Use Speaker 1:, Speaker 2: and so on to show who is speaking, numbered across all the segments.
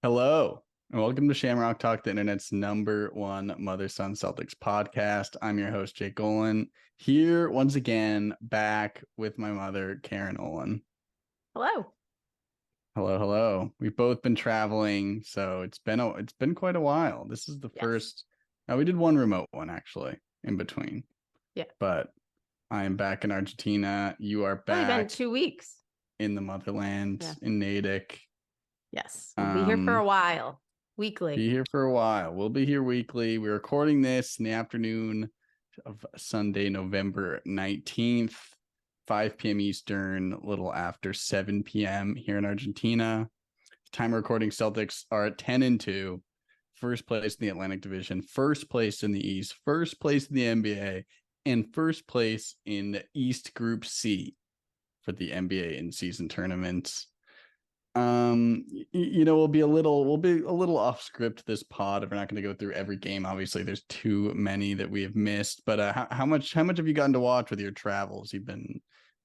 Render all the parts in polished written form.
Speaker 1: Hello, and welcome to Shamrock Talk, the internet's #1 mother-son Celtics podcast. I'm your host, Jake Olin, here once again, back with my mother, Karen Olin.
Speaker 2: Hello.
Speaker 1: Hello, hello. We've both been traveling, so it's been quite a while. This is the first. Now, we did one remote one actually in between.
Speaker 2: Yeah.
Speaker 1: But I am back in Argentina. You are
Speaker 2: It's only been
Speaker 1: back
Speaker 2: 2 weeks.
Speaker 1: in the motherland, in Natick.
Speaker 2: Yes. We'll be here for a while. Weekly.
Speaker 1: Be here for a while. We'll be here weekly. We're recording this in the afternoon of Sunday, November 19th, 5 p.m. Eastern, a little after 7 p.m. here in Argentina. Time recording, Celtics are at 10-2, first place in the Atlantic Division, first place in the East, first place in the NBA, and first place in the East Group C for the NBA in-season tournaments. We'll be a little off script this pod. We're not going to go through every game. Obviously, there's too many that we have missed. But how much have you gotten to watch with your travels? You've been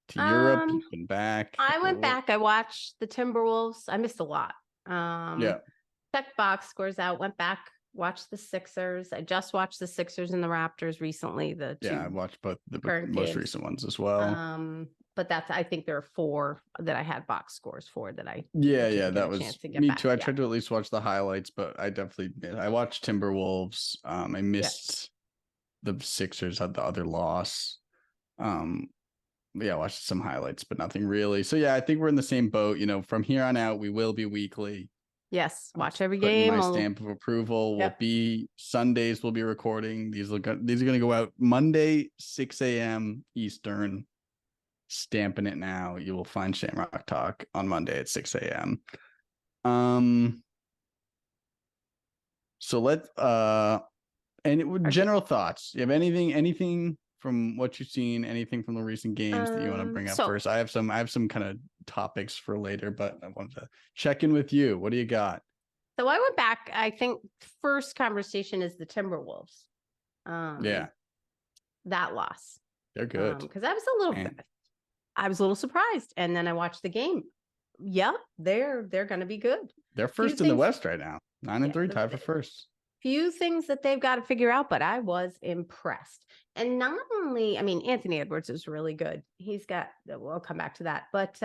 Speaker 1: to Europe. You've been back.
Speaker 2: I went back. I watched the Timberwolves. I missed a lot. Checked box scores out. Went back. Watched the Sixers. I just watched the Sixers and the Raptors recently.
Speaker 1: I watched both the most recent ones as well.
Speaker 2: But I think there are 4 that I had box scores for that I
Speaker 1: that was me too. I tried to at least watch the highlights, but I watched Timberwolves. I missed the Sixers, had the other loss. I watched some highlights, but nothing really. So I think we're in the same boat. From here on out, we will be weekly.
Speaker 2: Yes, watch every game.
Speaker 1: My stamp of approval will be Sundays. We'll be recording. These are going to go out Monday, 6 a.m. Eastern. Stamping it now. You will find Shamrock Talk on Monday at 6 a.m. So general thoughts. You have anything from what you've seen, anything from the recent games that you want to bring up first? I have some kind of topics for later, but I wanted to check in with you. What do you got?
Speaker 2: So I went back. I think first conversation is the Timberwolves. That loss.
Speaker 1: They're good.
Speaker 2: Because I was a little surprised, and then I watched the game. Yep, they're going to be good.
Speaker 1: They're first in the West right now, 9-3, tied for first.
Speaker 2: Few things that they've got to figure out, but I was impressed. And not only, Anthony Edwards is really good. We'll come back to that, but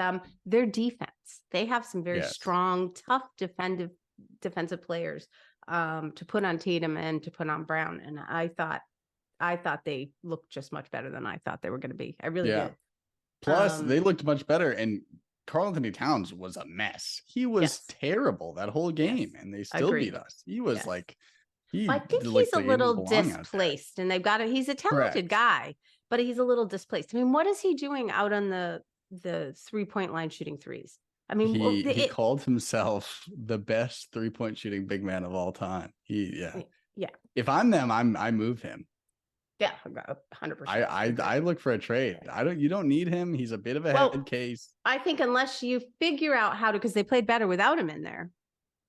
Speaker 2: their defense, they have some very strong, tough defensive players to put on Tatum and to put on Brown. And I thought they looked just much better than I thought they were going to be. I really did.
Speaker 1: Plus, they looked much better, and Karl Anthony Towns was a mess. He was terrible that whole game, and they still beat us. He was I think
Speaker 2: he's a little displaced, and he's a talented guy, but he's a little displaced. What is he doing out on the 3-point line shooting threes?
Speaker 1: He called himself the best 3-point shooting big man of all time. If I'm them, I move him.
Speaker 2: Yeah, 100%.
Speaker 1: I look for a trade. You don't need him. He's a bit of a head case.
Speaker 2: I think unless you figure out how to, because they played better without him in there.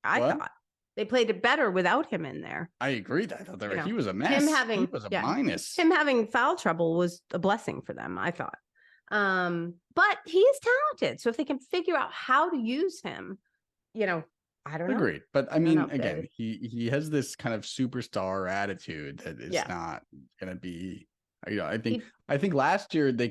Speaker 2: I thought they played it better without him in there.
Speaker 1: I agree. I thought he was a mess. He was a minus.
Speaker 2: Him having foul trouble was a blessing for them, I thought. But he is talented. So if they can figure out how to use him, I don't know.
Speaker 1: Agreed. But again, he has this kind of superstar attitude that is not going to be, I think last year they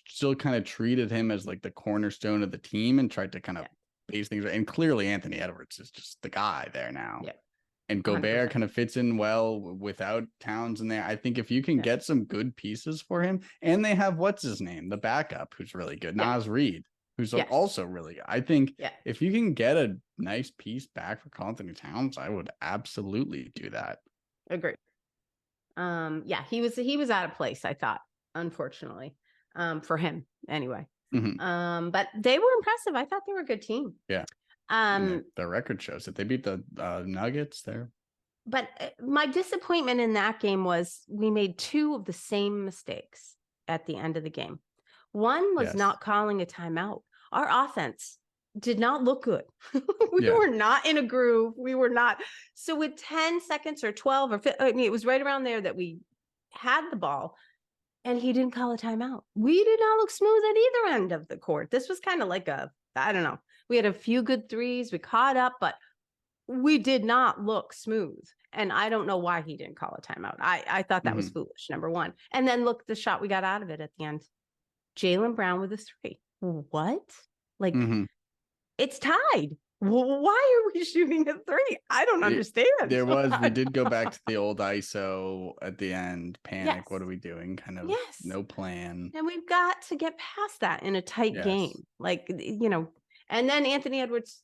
Speaker 1: still kind of treated him as like the cornerstone of the team and tried to kind of base things. And clearly Anthony Edwards is just the guy there now. Yeah. And Gobert 100%. Kind of fits in well without Towns in there. I think if you can get some good pieces for him, and they have what's his name, the backup who's really good, Naz Reid, who's also really good. I think if you can get a nice piece back for Karl Anthony Towns, I would absolutely do that.
Speaker 2: Agree. He was out of place, I thought, unfortunately, for him anyway.
Speaker 1: Mm-hmm.
Speaker 2: But they were impressive. I thought they were a good team.
Speaker 1: Yeah. The record shows that they beat the Nuggets there.
Speaker 2: But my disappointment in that game was we made 2 of the same mistakes at the end of the game. One was not calling a timeout. Our offense did not look good. We were not in a groove. We were not. So with 10 seconds or 12 or 15, it was right around there that we had the ball, and he didn't call a timeout. We did not look smooth at either end of the court. This was kind of like I don't know. We had a few good threes. We caught up, but we did not look smooth. And I don't know why he didn't call a timeout. I thought that was foolish, number one. And then look, the shot we got out of it at the end. Jaylen Brown with a 3. What? Like, it's tied. Why are we shooting a 3? I don't understand.
Speaker 1: We did go back to the old ISO at the end. Panic.
Speaker 2: Yes.
Speaker 1: What are we doing? Kind of no plan.
Speaker 2: And we've got to get past that in a tight game. Like, and then Anthony Edwards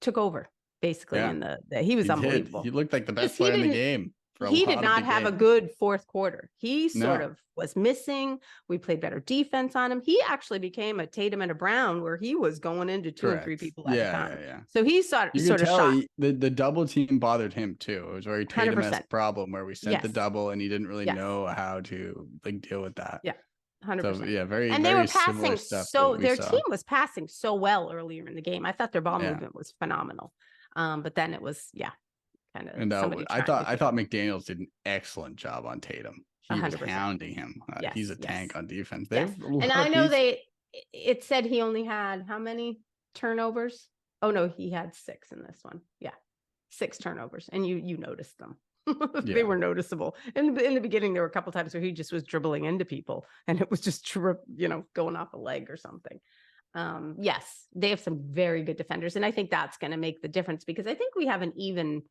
Speaker 2: took over basically in he was unbelievable.
Speaker 1: He looked like the best player in the game.
Speaker 2: He did not have a good fourth quarter. He sort of was missing. We played better defense on him. He actually became a Tatum and a Brown where he was going into 2 and 3 people at a time. Yeah. So he sort of shot.
Speaker 1: The double team bothered him too. It was a very Tatum-esque problem where we sent the double and he didn't really know how to deal with that.
Speaker 2: Yeah. 100%.
Speaker 1: So, very,
Speaker 2: and
Speaker 1: very
Speaker 2: they were passing their
Speaker 1: saw.
Speaker 2: team was passing so well earlier in the game. I thought their ball movement was phenomenal. But then it was, kind of.
Speaker 1: And I thought McDaniels did an excellent job on Tatum. He 100%. Was hounding him. He's a tank on defense.
Speaker 2: And I know it said he only had how many turnovers? Oh no, he had 6 in this one. Yeah. 6 turnovers. And you noticed them. They were noticeable. In the beginning, there were a couple times where he just was dribbling into people and it was just going off a leg or something. Yes, they have some very good defenders. And I think that's going to make the difference because I think we have an even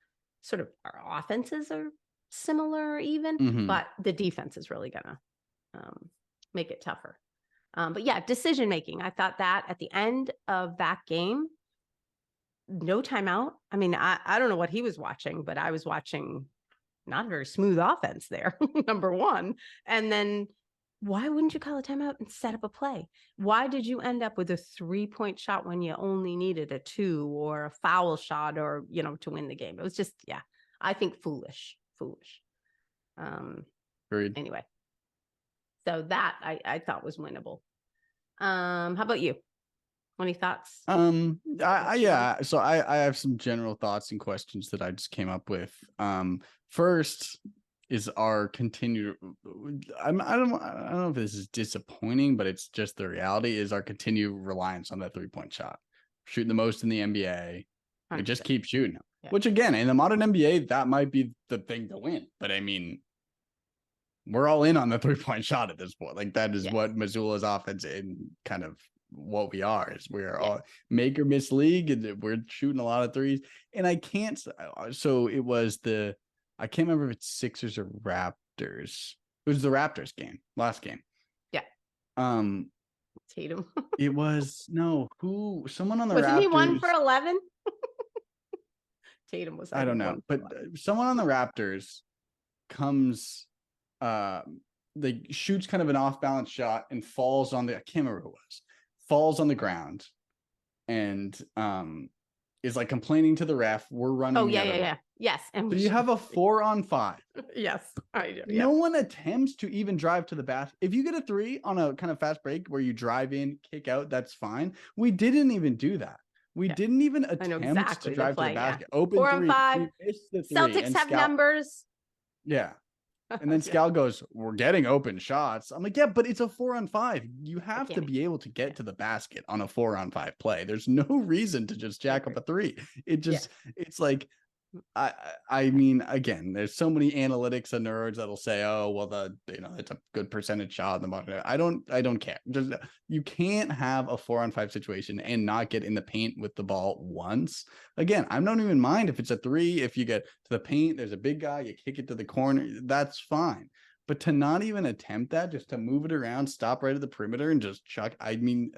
Speaker 2: sort of our offenses are similar even, but the defense is really going to make it tougher. But decision making. I thought that at the end of that game, no timeout. I mean, I don't know what he was watching, but I was watching not a very smooth offense there, number one. And then why wouldn't you call a timeout and set up a play? Why did you end up with a 3-point shot when you only needed a 2 or a foul shot or, to win the game? It was just, I think foolish. Anyway, so that I thought was winnable. How about you? Any thoughts?
Speaker 1: So I have some general thoughts and questions that I just came up with. First is our continued. I don't know if this is disappointing, but it's just the reality. Is our continued reliance on that 3-point shot, shooting the most in the NBA. We just keep shooting them. Yeah. Which again, in the modern NBA, that might be the thing to win. But I mean, we're all in on the 3-point shot at this point. Like that is what Missoula's offense and kind of what we are is we are all make or miss league and we're shooting a lot of threes. And I can't. So it was I can't remember if it's Sixers or Raptors. It was the Raptors game, last game.
Speaker 2: Yeah. Tatum.
Speaker 1: It was someone on the
Speaker 2: Wasn't
Speaker 1: Raptors.
Speaker 2: He 1 for 11? Tatum was.
Speaker 1: I don't know, but someone on the Raptors comes, shoots kind of an off balance shot and falls on I can't remember who it was, falls on the ground, and is complaining to the ref. We're running.
Speaker 2: Oh yeah. Yes. And
Speaker 1: so you have a 4-on-5.
Speaker 2: Yes, I do.
Speaker 1: No one attempts to even drive to the basket. If you get a 3 on a kind of fast break where you drive in, kick out, that's fine. We didn't even do that. We didn't even attempt to drive to the basket. Open
Speaker 2: 4-on-5. Celtics have numbers.
Speaker 1: Yeah. And then Scal goes, we're getting open shots. I'm like, yeah, but it's a 4-on-5. You have to be able to get to the basket on a 4-on-5 play. There's no reason to just jack up a 3. It's like, I mean, again, there's so many analytics and nerds that'll say, oh, well, it's a good percentage shot in the modern. I don't care. Just you can't have a 4-on-5 situation and not get in the paint with the ball once. Again, I don't even mind if it's a 3. If you get to the paint, there's a big guy, you kick it to the corner, that's fine. But to not even attempt that, just to move it around, stop right at the perimeter and just chuck. I mean,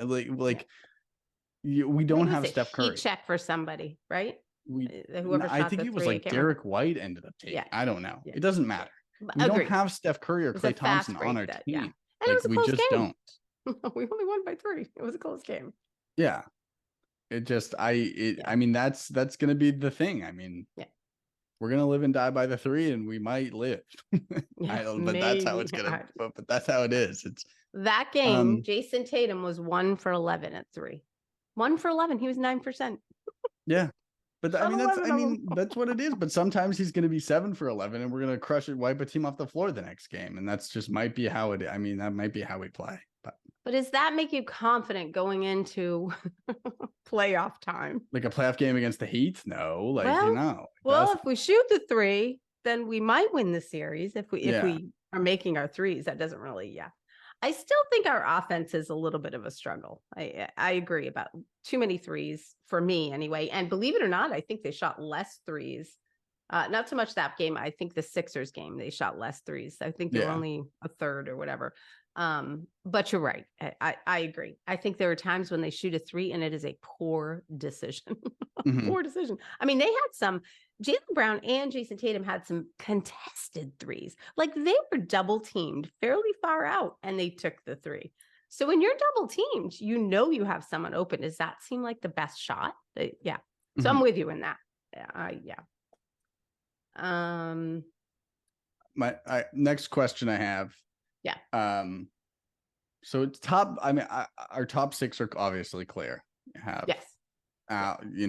Speaker 1: we don't have Steph Curry.
Speaker 2: Heat check for somebody, right?
Speaker 1: I think it was Derek White ended up taking. I don't know. It doesn't matter. We don't have Steph Curry or Klay Thompson on our team.
Speaker 2: And we just
Speaker 1: game.
Speaker 2: Don't. We only won by 3. It was a close game.
Speaker 1: Yeah. I mean, that's going to be the thing. I mean, we're going to live and die by the 3 and we might live. But that's how it's going to, but that's how it is. It's
Speaker 2: that game. Jason Tatum was 1 for 11 at 3. 1 for 11. He was 9%.
Speaker 1: Yeah. But that's what it is. But sometimes he's going to be 7 for 11 and we're going to crush it, wipe a team off the floor the next game. And that's just might be how that might be how we play. But
Speaker 2: But does that make you confident going into playoff time?
Speaker 1: Like a playoff game against the Heat? No, like
Speaker 2: Well, if we shoot the 3, then we might win the series. If
Speaker 1: Yeah.
Speaker 2: we are making our threes, that doesn't really. I still think our offense is a little bit of a struggle. I agree about too many threes for me anyway. And believe it or not, I think they shot less threes. Not so much that game. I think the Sixers game, they shot less threes. I think they were only a third or whatever. But you're right. I agree. I think there are times when they shoot a 3 and it is a poor decision. Poor decision. I mean, they had some, Jaylen Brown and Jason Tatum had some contested threes. Like they were double teamed fairly far out and they took the 3. So when you're double teamed, you have someone open. Does that seem like the best shot? Yeah. So I'm with you in that. Yeah.
Speaker 1: My next question I have.
Speaker 2: Yeah.
Speaker 1: So it's top. I mean, our top 6 are obviously clear.
Speaker 2: Yes.
Speaker 1: We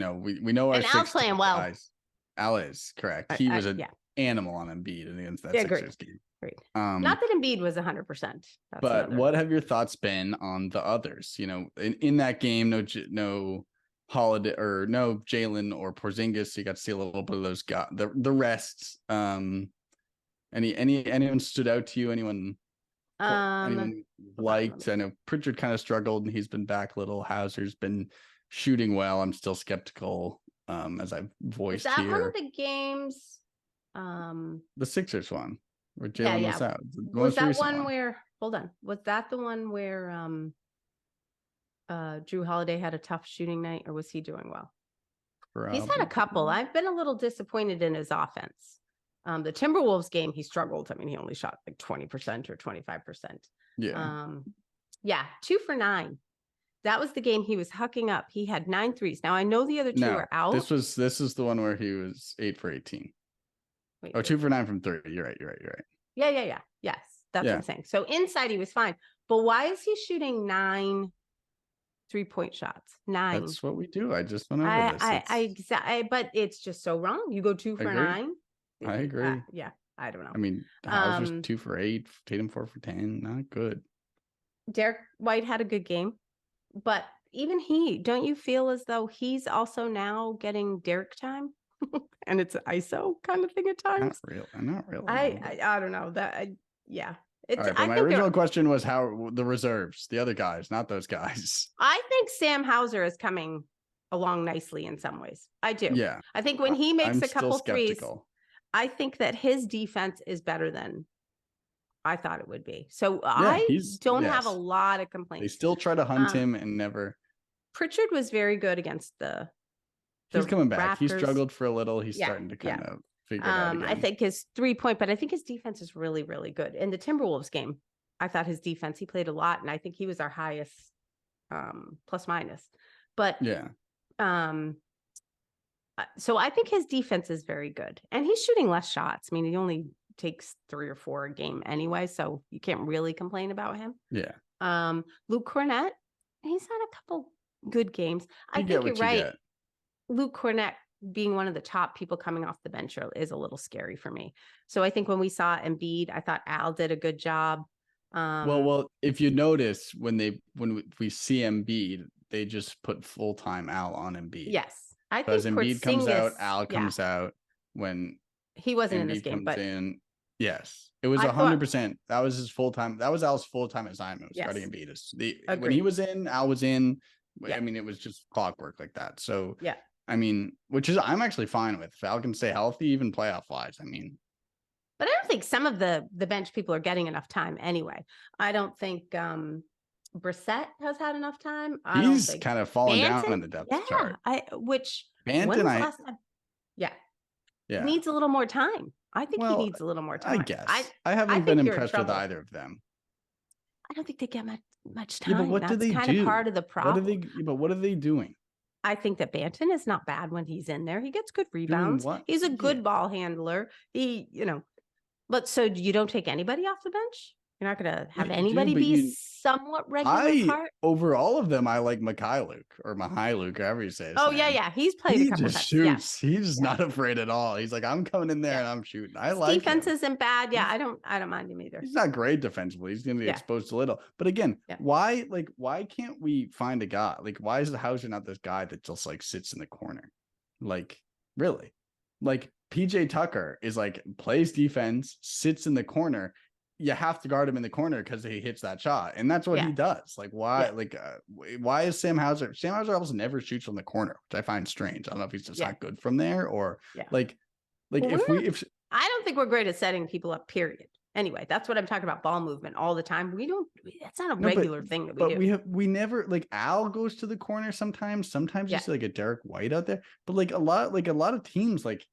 Speaker 1: know our
Speaker 2: and
Speaker 1: 6
Speaker 2: Al's playing well.
Speaker 1: guys. Al is correct. He was an animal on Embiid against that Sixers game.
Speaker 2: Great. Not that Embiid was 100%.
Speaker 1: But what have your thoughts been on the others? In that game, no Holiday or no Jalen or Porzingis. So you got to see a little bit of those guys. The rest. Anyone stood out to you? Anyone liked? I know Pritchard kind of struggled and he's been back a little. Hauser's been shooting well. I'm still skeptical, as I've voiced here.
Speaker 2: One of the games?
Speaker 1: The Sixers one where Jalen was out.
Speaker 2: Was that one where? Hold on. Was that the one where Drew Holiday had a tough shooting night, or was he doing well? Probably. He's had a couple. I've been a little disappointed in his offense. The Timberwolves game, he struggled. I mean, he only shot like 20% or 25%. Yeah. 2 for 9. That was the game he was hucking up. He had 9 threes. Now I know the other 2 are out.
Speaker 1: This is the one where he was 8 for 18. Wait, 2 for 9 from 3. You're right.
Speaker 2: Yeah. Yes. That's what I'm saying. So inside he was fine. But why is he shooting 9 3-point shots? 9.
Speaker 1: That's what we do. I just went over this.
Speaker 2: But it's just so wrong. You go 2 for 9.
Speaker 1: I agree.
Speaker 2: Yeah. I don't know.
Speaker 1: I mean, Hauser's 2 for 8, Tatum 4 for 10. Not good.
Speaker 2: Derek White had a good game, but even don't you feel as though he's also now getting Derek time? And it's an ISO kind of thing at times.
Speaker 1: Not really.
Speaker 2: I don't know that. It's,
Speaker 1: all right, but my original question was how the reserves, the other guys, not those guys.
Speaker 2: I think Sam Hauser is coming along nicely in some ways. I do.
Speaker 1: Yeah.
Speaker 2: I think when he makes a couple threes,
Speaker 1: skeptical.
Speaker 2: I think that his defense is better than I thought it would be. So I don't have a lot of complaints.
Speaker 1: They still try to hunt him and never.
Speaker 2: Pritchard was very good against the
Speaker 1: He's coming back.
Speaker 2: Raptors.
Speaker 1: He struggled for a little. He's starting to kind of figure it out again.
Speaker 2: I think his 3-point, but I think his defense is really, really good. In the Timberwolves game, I thought his defense, he played a lot, and I think he was our highest plus minus. But so I think his defense is very good. And he's shooting less shots. I mean, he only takes 3 or 4 a game anyway, so you can't really complain about him.
Speaker 1: Yeah.
Speaker 2: Luke Cornett, he's had a couple good games. I think you're right. Luke Cornett being one of the top people coming off the bench is a little scary for me. So I think when we saw Embiid, I thought Al did a good job.
Speaker 1: Well, if you notice when we see Embiid, they just put full-time Al on Embiid.
Speaker 2: Yes. I think
Speaker 1: because Embiid comes out, Al comes out when
Speaker 2: he wasn't
Speaker 1: Embiid
Speaker 2: in this game, but
Speaker 1: yes, it was 100%. That was his full-time. That was Al's full-time assignment. Was starting Embiid. When he was in, Al was in. I mean, it was just clockwork like that. So I mean, I'm actually fine with. If Al can stay healthy, even playoff wise. I mean,
Speaker 2: but I don't think some of the bench people are getting enough time anyway. I don't think Brissett has had enough time.
Speaker 1: He's kind of fallen down in the depth chart.
Speaker 2: Banton, needs a little more time. I think he needs a little more time.
Speaker 1: I guess I haven't been impressed with either of them.
Speaker 2: I don't think they get much time.
Speaker 1: Yeah, but what do they do?
Speaker 2: Kind of part of the problem.
Speaker 1: What are they doing?
Speaker 2: I think that Banton is not bad when he's in there. He gets good rebounds. He's a good ball handler. But so you don't take anybody off the bench? You're not going to have
Speaker 1: You do,
Speaker 2: anybody
Speaker 1: but
Speaker 2: be somewhat regular part.
Speaker 1: over all of them, I like Mikhailuk or Mihailuk, however you say his
Speaker 2: Oh,
Speaker 1: name.
Speaker 2: yeah. He's played a
Speaker 1: He
Speaker 2: couple
Speaker 1: just
Speaker 2: times.
Speaker 1: shoots.
Speaker 2: Yeah.
Speaker 1: He's just not afraid at all. He's like, I'm coming in there and I'm shooting. I
Speaker 2: His
Speaker 1: like
Speaker 2: defense
Speaker 1: him.
Speaker 2: isn't bad. Yeah, I don't mind him either.
Speaker 1: He's not great defensively. He's going to be exposed a little. But again, why can't we find a guy? Like, why is the Hauser not this guy that just like sits in the corner? Like, really? Like PJ Tucker is like plays defense, sits in the corner. You have to guard him in the corner because he hits that shot, and that's what he does. Like, why? Why is Sam Hauser? Sam Hauser almost never shoots from the corner, which I find strange. I don't know if he's just not good from there, or like if
Speaker 2: I don't think we're great at setting people up. Period. Anyway, that's what I'm talking about. Ball movement all the time. That's not a regular thing that we do.
Speaker 1: But we never like Al goes to the corner sometimes. Sometimes you see like a Derek White out there, but like a lot of teams like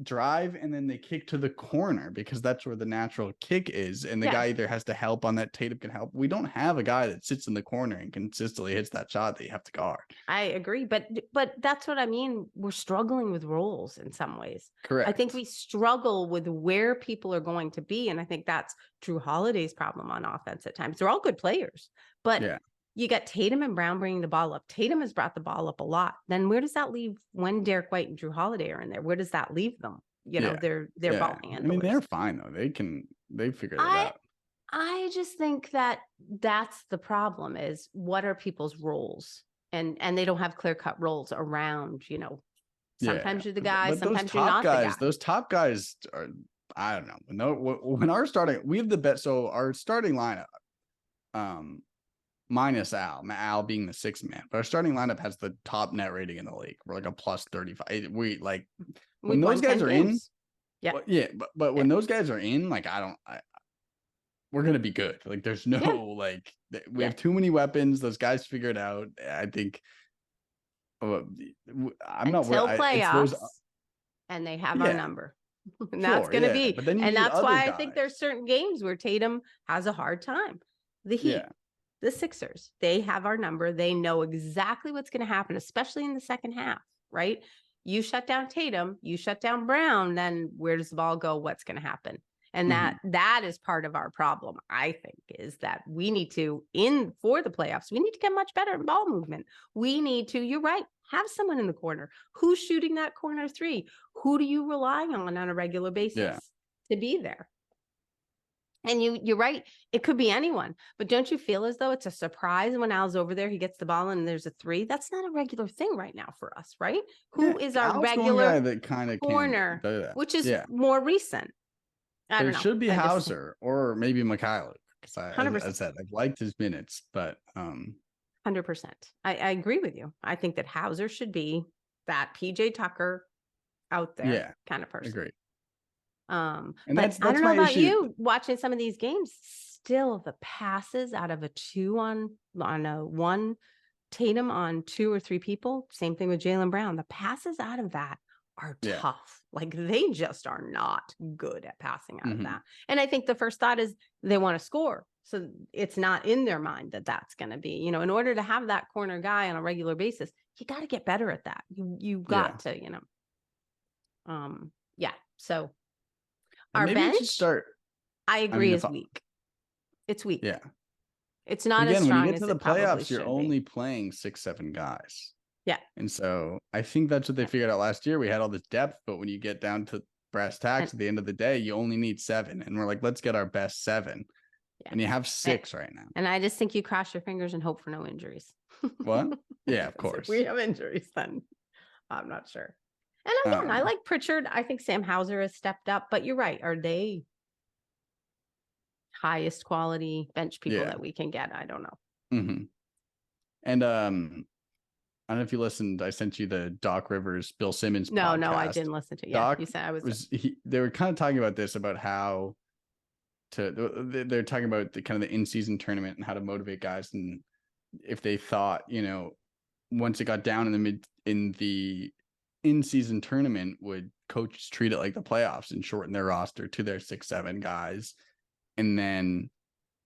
Speaker 1: drive and then they kick to the corner because that's where the natural kick is, and the guy either has to help on that. Tatum can help. We don't have a guy that sits in the corner and consistently hits that shot that you have to guard. I
Speaker 2: agree, but that's what I mean. We're struggling with roles in some ways.
Speaker 1: Correct.
Speaker 2: I think we struggle with where people are going to be, and I think that's Drew Holiday's problem on offense at times. They're all good players, but you got Tatum and Brown bringing the ball up. Tatum has brought the ball up a lot. Then where does that leave when Derek White and Drew Holiday are in there? Where does that leave them? You know, they're ball handlers.
Speaker 1: I mean, they're fine though. They figured it out.
Speaker 2: I just think that that's the problem is what are people's roles? And they don't have clear cut roles around, you know, sometimes you're the guy, sometimes you're not the guy.
Speaker 1: Those top guys are, I don't know. When our starting, we have the best. So our starting lineup, minus Al being the sixth man, but our starting lineup has the top net rating in the league. We're like a plus 35. When those guys are in, but when those guys are in, like we're gonna be good. Like there's no we have too many weapons. Those guys figure it out. I think
Speaker 2: until playoffs, and they have our number. And that's gonna be, and that's why I think there's certain games where Tatum has a hard time. The Heat. The Sixers, they have our number. They know exactly what's going to happen, especially in the second half, right? You shut down Tatum, you shut down Brown, then where does the ball go? What's going to happen? And that is part of our problem, I think, is that we need to, for the playoffs, we need to get much better in ball movement. We need to, you're right, have someone in the corner. Who's shooting that corner three? Who do you rely on a regular basis to be there? And you're right. It could be anyone, but don't you feel as though it's a surprise when Al's over there, he gets the ball and there's a three? That's not a regular thing right now for us, right? Who is our
Speaker 1: Al's
Speaker 2: regular
Speaker 1: that kind of
Speaker 2: corner, which is more recent? I don't know.
Speaker 1: It should be Hauser or maybe Mikhailuk. Because I said I've liked his minutes, but
Speaker 2: 100%. I agree with you. I think that Hauser should be that PJ Tucker out there kind of person.
Speaker 1: Agree.
Speaker 2: And that's I don't know about you watching some of these games, still the passes out of a 2 on a 1 Tatum on 2 or 3 people. Same thing with Jaylen Brown. The passes out of that are tough. Like they just are not good at passing out of that. And I think the first thought is they want to score. So it's not in their mind that that's going to be, you know, in order to have that corner guy on a regular basis, you got to get better at that. You got to, you know, so our bench
Speaker 1: start.
Speaker 2: I agree is weak. It's weak.
Speaker 1: Yeah.
Speaker 2: It's not as strong
Speaker 1: when you get
Speaker 2: as
Speaker 1: to the playoffs, you're only
Speaker 2: be.
Speaker 1: playing 6-7 guys.
Speaker 2: Yeah.
Speaker 1: And so I think that's what they figured out last year. We had all this depth, but when you get down to brass tacks at the end of the day, you only need 7. And we're like, let's get our best 7. Yeah. And you have 6 right now.
Speaker 2: And I just think you cross your fingers and hope for no injuries.
Speaker 1: What? Yeah, of course.
Speaker 2: If we have injuries, then I'm not sure. And again, I like Pritchard. I think Sam Hauser has stepped up, but you're right. Are they highest quality bench people that we can get? I don't know.
Speaker 1: And I don't know if you listened. I sent you the Doc Rivers, Bill Simmons podcast.
Speaker 2: No, I didn't listen to it. Yeah,
Speaker 1: Doc
Speaker 2: you said I was.
Speaker 1: They were kind of talking about this, about how they're talking about the kind of the in-season tournament and how to motivate guys, and if they thought, you know, once it got down in the in-season tournament, would coaches treat it like the playoffs and shorten their roster to their 6-7 guys? And then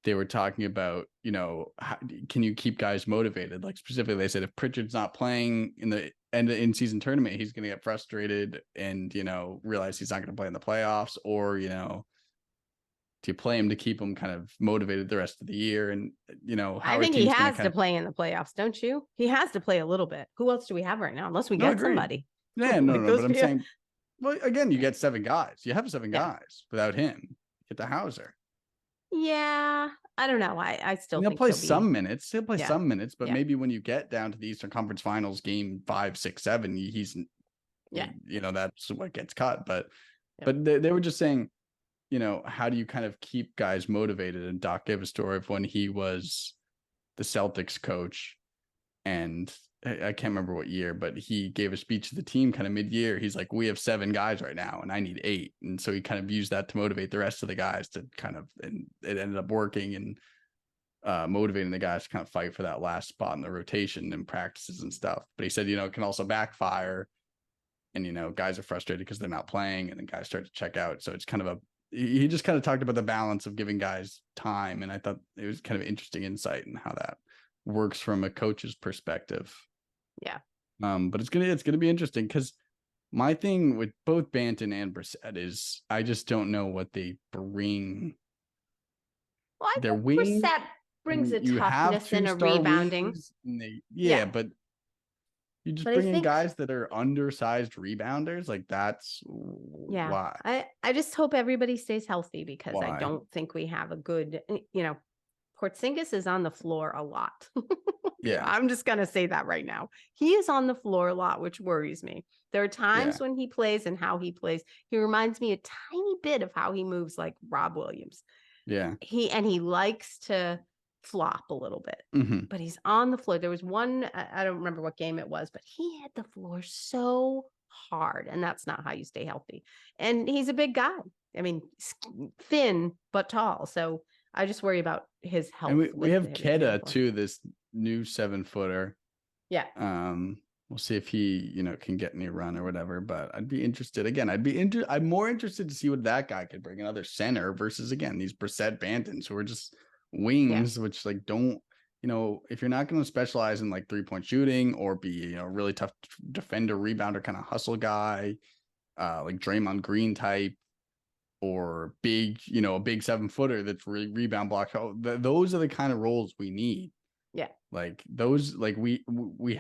Speaker 1: they were talking about, you know, how can you keep guys motivated? Like specifically, they said if Pritchard's not playing in the end of in-season tournament, he's going to get frustrated and, you know, realize he's not going to play in the playoffs, or, you know, do you play him to keep him kind of motivated the rest of the year? And, how
Speaker 2: I
Speaker 1: our
Speaker 2: think he
Speaker 1: team's
Speaker 2: has
Speaker 1: gonna
Speaker 2: to play in the playoffs, don't you? He has to play a little bit. Who else do we have right now? Unless we
Speaker 1: No,
Speaker 2: get
Speaker 1: agreed.
Speaker 2: somebody.
Speaker 1: Yeah, no,
Speaker 2: Like
Speaker 1: no,
Speaker 2: those
Speaker 1: but I'm
Speaker 2: few-
Speaker 1: saying, well, again, you get 7 guys. You have 7
Speaker 2: Yeah.
Speaker 1: guys without him. Get the Hauser.
Speaker 2: Yeah, I don't know. I still
Speaker 1: And he'll
Speaker 2: think
Speaker 1: play
Speaker 2: he'll be.
Speaker 1: some minutes. He'll play
Speaker 2: Yeah.
Speaker 1: some minutes, but
Speaker 2: Yeah.
Speaker 1: maybe when you get down to the Eastern Conference Finals, game 5, 6, 7, he's,
Speaker 2: Yeah.
Speaker 1: that's what gets cut. But,
Speaker 2: Yep.
Speaker 1: but they were just saying, how do you kind of keep guys motivated? And Doc gave a story of when he was the Celtics coach, and I can't remember what year, but he gave a speech to the team kind of mid-year. He's like, we have 7 guys right now and I need 8. And so he kind of used that to motivate the rest of the guys to kind of, and it ended up working and motivating the guys to kind of fight for that last spot in the rotation and practices and stuff. But he said, it can also backfire, and, guys are frustrated because they're not playing, and then guys start to check out. So it's kind of he just kind of talked about the balance of giving guys time. And I thought it was kind of interesting insight in how that works from a coach's perspective.
Speaker 2: Yeah.
Speaker 1: But it's gonna be interesting, because my thing with both Banton and Brissett is I just don't know what they bring.
Speaker 2: Well, I
Speaker 1: Their
Speaker 2: think
Speaker 1: wing,
Speaker 2: Brissett brings a
Speaker 1: you have
Speaker 2: toughness and a
Speaker 1: 2-star
Speaker 2: rebounding.
Speaker 1: wings, and
Speaker 2: Yeah.
Speaker 1: but you just
Speaker 2: But I
Speaker 1: bring in
Speaker 2: think-
Speaker 1: guys that are undersized rebounders. Like, that's
Speaker 2: Yeah.
Speaker 1: why.
Speaker 2: I just hope everybody stays healthy, because I
Speaker 1: Why?
Speaker 2: don't think we have a good, Porzingis is on the floor a lot.
Speaker 1: Yeah.
Speaker 2: I'm just going to say that right now. He is on the floor a lot, which worries me. There are times when he plays and how he plays. He reminds me a tiny bit of how he moves, like Rob Williams.
Speaker 1: Yeah.
Speaker 2: He likes to flop a little bit,
Speaker 1: Mhm.
Speaker 2: but he's on the floor. There was one, I don't remember what game it was, but he hit the floor so hard, and that's not how you stay healthy. And he's a big guy. I mean, thin but tall. So I just worry about his health.
Speaker 1: And we have
Speaker 2: with him
Speaker 1: Keda
Speaker 2: floor.
Speaker 1: too, this new 7-footer.
Speaker 2: Yeah.
Speaker 1: We'll see if he, can get any run or whatever. But I'd be interested. Again, I'm more interested to see what that guy could bring, another center, versus, again, these Brissett Bantons who are just wings, which, like, don't, if you're not going to specialize in, like, 3-point shooting or be, really tough defender, rebounder, kind of hustle guy, like Draymond Green type, or big, a big 7-footer that's rebound block. Those are the kind of roles we need.
Speaker 2: Yeah.
Speaker 1: Like those, like we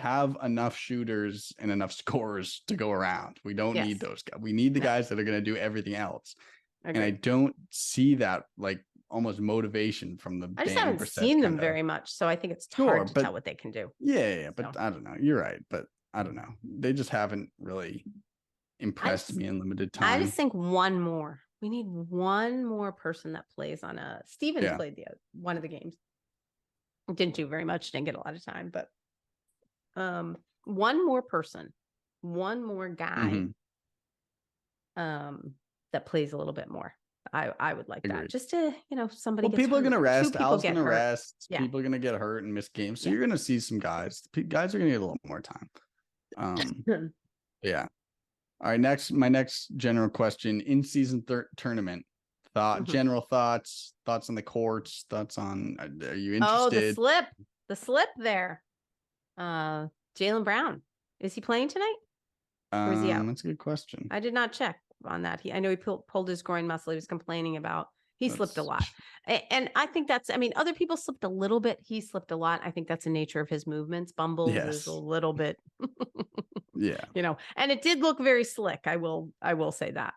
Speaker 1: have enough shooters and enough scorers to go around. We don't need those guys. We need the guys that are going to do everything else.
Speaker 2: Agreed.
Speaker 1: And I don't see that, like, almost motivation from the.
Speaker 2: I just haven't seen them very much, so I think it's hard to tell what they can do.
Speaker 1: Yeah, but I don't know. You're right, but I don't know. They just haven't really impressed me in limited time.
Speaker 2: I just think one more. We need one more person that plays on a. Steven played one of the games. Didn't do very much. Didn't get a lot of time, but one more person, one more guy, that plays a little bit more. I would like that, just to somebody.
Speaker 1: Well, people are gonna rest. Al's gonna rest.
Speaker 2: Yeah.
Speaker 1: People are gonna get hurt and miss games, so you're gonna see some guys. Guys are gonna get a little more time. Yeah. All right. My next general question: in-season tournament. General thoughts on the courts, thoughts on, are you interested?
Speaker 2: Oh, the slip there. Jaylen Brown, is he playing tonight? Or is he out?
Speaker 1: That's a good question.
Speaker 2: I did not check on that. I know he pulled his groin muscle. He was complaining about, slipped a lot. And I think other people slipped a little bit. He slipped a lot. I think that's the nature of his movements. Bumbles is a little bit,
Speaker 1: yeah,
Speaker 2: and it did look very slick. I will say that.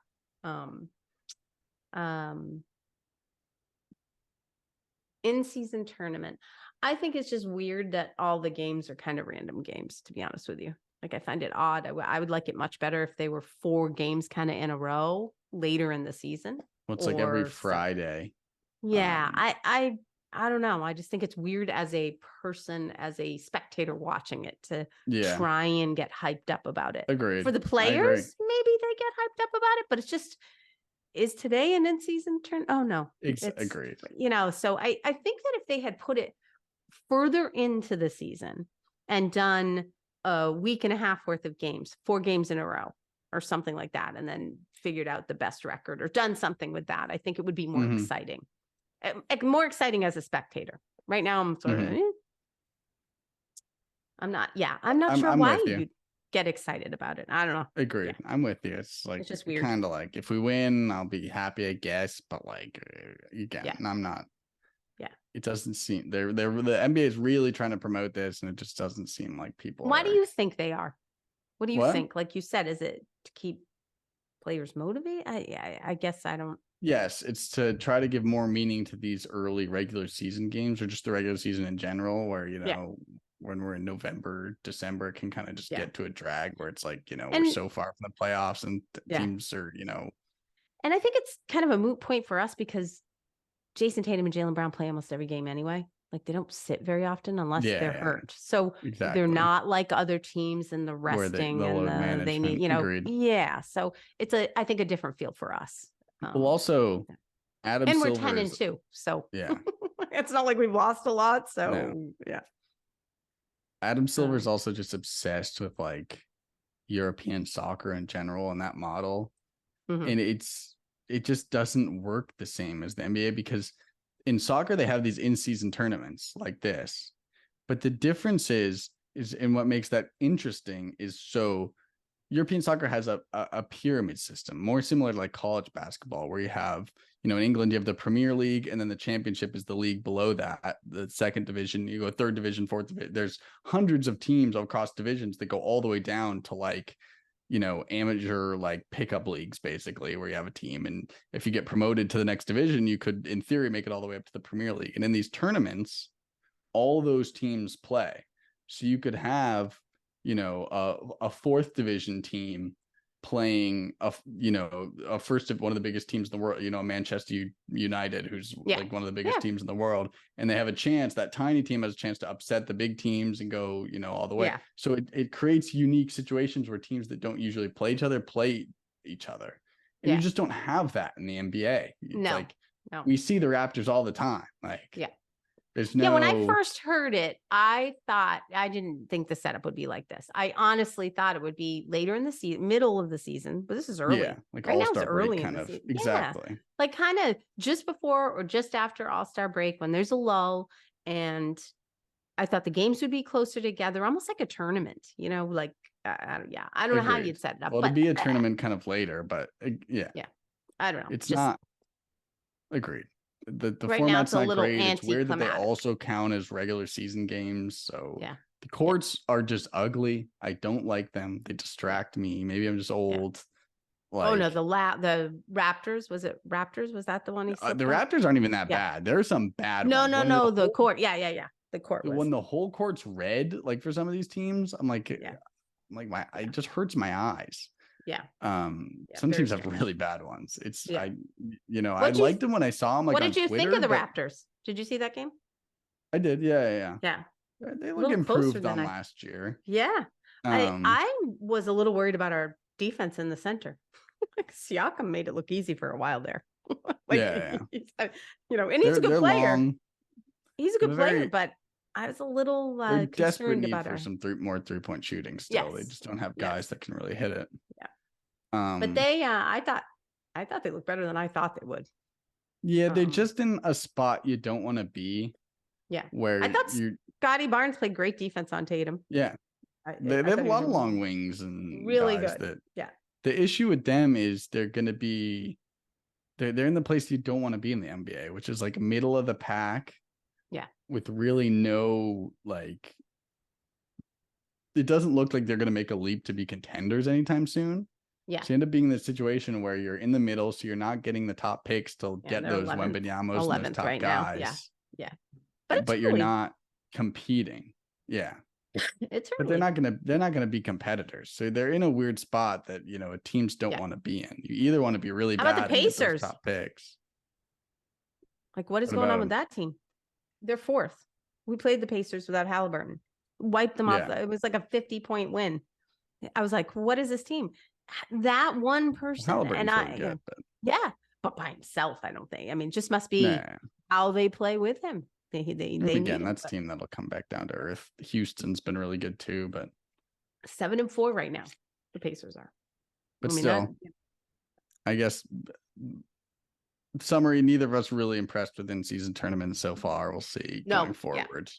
Speaker 2: In-season tournament. I think it's just weird that all the games are kind of random games, to be honest with you. Like, I find it odd. I would like it much better if they were 4 games kind of in a row later in the season.
Speaker 1: Well, it's like every Friday.
Speaker 2: Yeah. I don't know. I just think it's weird as a person, as a spectator watching it, to try and get hyped up about it.
Speaker 1: Agreed.
Speaker 2: For the players, maybe they get hyped up about it, but it's just, is today an in-season turn? Oh no.
Speaker 1: Agreed.
Speaker 2: So I think that if they had put it further into the season and done a week and a half worth of games, 4 games in a row or something like that, and then figured out the best record or done something with that, I think it would be more exciting. More exciting as a spectator. Right now I'm sort of, I'm not sure why you'd get excited about it. I don't know.
Speaker 1: Agreed.
Speaker 2: Yeah.
Speaker 1: I'm with you. It's like
Speaker 2: It's just weird.
Speaker 1: kind of like if we win, I'll be happy, I guess. But like again,
Speaker 2: Yeah.
Speaker 1: I'm not.
Speaker 2: Yeah.
Speaker 1: It doesn't seem the NBA is really trying to promote this, and it just doesn't seem like people.
Speaker 2: Why do you think they are? What do you
Speaker 1: What?
Speaker 2: think? Like you said, is it to keep players motivated? I guess I don't.
Speaker 1: Yes, it's to try to give more meaning to these early regular season games, or just the regular season in general, where when we're in November, December, it can kind of just get to a drag where it's like, we're so far from the playoffs and teams are,
Speaker 2: And I think it's kind of a moot point for us because Jason Tatum and Jaylen Brown play almost every game anyway. Like they don't sit very often unless they're hurt. So they're not like other teams in the resting and they need,
Speaker 1: Agreed.
Speaker 2: Yeah. So it's I think a different feel for us.
Speaker 1: Well, also Adam
Speaker 2: and
Speaker 1: Silver
Speaker 2: we're 10-2. So
Speaker 1: yeah,
Speaker 2: it's not like we've lost a lot. So yeah.
Speaker 1: Adam Silver is also just obsessed with like European soccer in general and that model. And it just doesn't work the same as the NBA because in soccer, they have these in-season tournaments like this. But the difference is and what makes that interesting is so European soccer has a pyramid system, more similar to like college basketball, where you have, in England, you have the Premier League, and then the championship is the league below that, the second division. You go third division, fourth division. There's hundreds of teams across divisions that go all the way down to like, amateur like pickup leagues, basically, where you have a team. And if you get promoted to the next division, you could, in theory, make it all the way up to the Premier League. And in these tournaments, all those teams play. So you could have, a fourth division team playing a first of one of the biggest teams in the world, Manchester United, who's like one of the biggest teams in the world. And they have a chance, that tiny team has a chance to upset the big teams and go, all the way. Yeah. So it creates unique situations where teams that don't usually play each other. And you just don't have that in the NBA.
Speaker 2: No.
Speaker 1: We see the Raptors all the time. There's no...
Speaker 2: Yeah, when I first heard it, I didn't think the setup would be like this. I honestly thought it would be later in the season, middle of the season, but this is early.
Speaker 1: Yeah, like
Speaker 2: right
Speaker 1: All-Star
Speaker 2: now it's early
Speaker 1: break
Speaker 2: in
Speaker 1: kind
Speaker 2: the
Speaker 1: of.
Speaker 2: season.
Speaker 1: Exactly.
Speaker 2: Yeah. Like kind of just before or just after All-Star break when there's a lull. And I thought the games would be closer together, almost like a tournament, I don't know how you'd set it up.
Speaker 1: Well, it'd be a tournament kind of later, but yeah.
Speaker 2: Yeah. I don't know.
Speaker 1: It's not. Agreed. The
Speaker 2: right
Speaker 1: format's
Speaker 2: now,
Speaker 1: not great. It's weird that they also count as regular season games. So the courts are just ugly. I don't like them. They distract me. Maybe I'm just old.
Speaker 2: Oh no, the Raptors. Was it Raptors? Was that the one he said?
Speaker 1: The Raptors aren't even that bad. There are some bad ones.
Speaker 2: No. The court. Yeah. The court.
Speaker 1: When the whole court's red, like for some of these teams, I'm like, it just hurts my eyes.
Speaker 2: Yeah.
Speaker 1: Some teams have really bad ones. I liked them when I saw them. Like,
Speaker 2: what did you think of the
Speaker 1: Twitter,
Speaker 2: Raptors? Did you see that game?
Speaker 1: I did. Yeah.
Speaker 2: Yeah.
Speaker 1: They look improved on last year.
Speaker 2: Yeah. I was a little worried about our defense in the center. Siakam made it look easy for a while there. And he's a good player. Long. He's a good player, but I was a little
Speaker 1: desperate
Speaker 2: about
Speaker 1: for some more 3-point shooting still. Yes. They just don't have guys that can really hit it.
Speaker 2: Yeah. But they I thought they looked better than I thought they would.
Speaker 1: Yeah, they're just in a spot you don't want to be.
Speaker 2: Yeah.
Speaker 1: Where
Speaker 2: I thought Scotty Barnes played great defense on Tatum.
Speaker 1: Yeah. They have a lot of long wings and
Speaker 2: really
Speaker 1: guys
Speaker 2: good.
Speaker 1: The issue with them is they're going to be they're in the place you don't want to be in the NBA, which is like middle of the pack.
Speaker 2: Yeah.
Speaker 1: With really no it doesn't look like they're going to make a leap to be contenders anytime soon.
Speaker 2: Yeah.
Speaker 1: So you end up being in this situation where you're in the middle, so you're not getting the top picks to get those Wembanyamos and those top guys.
Speaker 2: Now. Yeah.
Speaker 1: But you're not competing. Yeah. But they're not gonna be competitors. So they're in a weird spot that teams don't want to be in. You either want to be really bad.
Speaker 2: How about the Pacers?
Speaker 1: Top picks.
Speaker 2: Like what is going on with that team? They're fourth. We played the Pacers without Halliburton. Wiped them off. It was like a 50-point win. I was like, what is this team? That one person but by himself, I don't think. I mean, just must be how they play with him. They
Speaker 1: again, that's a team that'll come back down to earth. Houston's been really good too, but
Speaker 2: 7-4 right now. The Pacers are.
Speaker 1: But I guess summary, neither of us really impressed with in-season tournaments so far. We'll see going forward.